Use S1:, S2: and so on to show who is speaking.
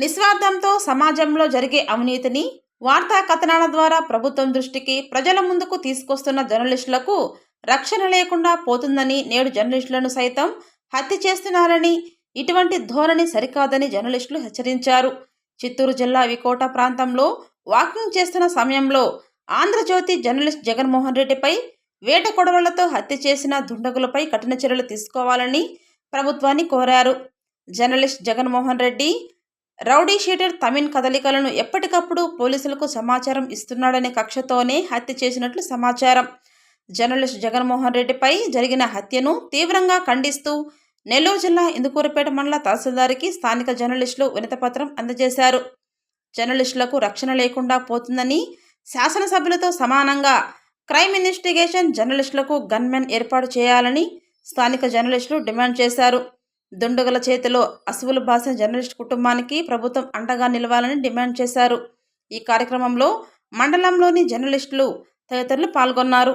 S1: నిస్వార్థంతో సమాజంలో జరిగే అవినీతిని వార్తా కథనాల ద్వారా ప్రభుత్వం దృష్టికి ప్రజల ముందుకు తీసుకొస్తున్న జర్నలిస్టులకు రక్షణ లేకుండా పోతుందని, నేడు జర్నలిస్టులను సైతం హత్య చేస్తున్నారని, ఇటువంటి ధోరణి సరికాదని జర్నలిస్టులు హెచ్చరించారు. చిత్తూరు జిల్లా వికోట ప్రాంతంలో వాకింగ్ చేస్తున్న సమయంలో ఆంధ్రజ్యోతి జర్నలిస్ట్ జగన్మోహన్ రెడ్డిపై వేట కొడవళ్లతో హత్య చేసిన దుండగులపై కఠిన చర్యలు తీసుకోవాలని ప్రభుత్వాన్ని కోరారు. Journalist Jaganmohan Reddy rowdy sheeter తమిన్ కదలికలను ఎప్పటికప్పుడు పోలీసులకు సమాచారం ఇస్తున్నాడనే కక్షతోనే హత్య చేసినట్లు సమాచారం. జర్నలిస్ట్ జగన్మోహన్ రెడ్డిపై జరిగిన హత్యను తీవ్రంగా ఖండిస్తూ నెల్లూరు జిల్లా ఇందుకూరుపేట మండల తహసీల్దార్కి స్థానిక జర్నలిస్టులు వినతిపత్రం అందజేశారు. జర్నలిస్టులకు రక్షణ లేకుండా పోతుందని, శాసనసభ్యులతో సమానంగా క్రైమ్ ఇన్వెస్టిగేషన్ జర్నలిస్టులకు గన్మెన్ ఏర్పాటు చేయాలని స్థానిక జర్నలిస్టులు డిమాండ్ చేశారు. దుండగుల చేతిలో అసువులు బాసిన జర్నలిస్ట్ కుటుంబానికి ప్రభుత్వం అండగా నిలవాలని డిమాండ్ చేశారు. ఈ కార్యక్రమంలో మండలంలోని జర్నలిస్టులు తదితరులు పాల్గొన్నారు.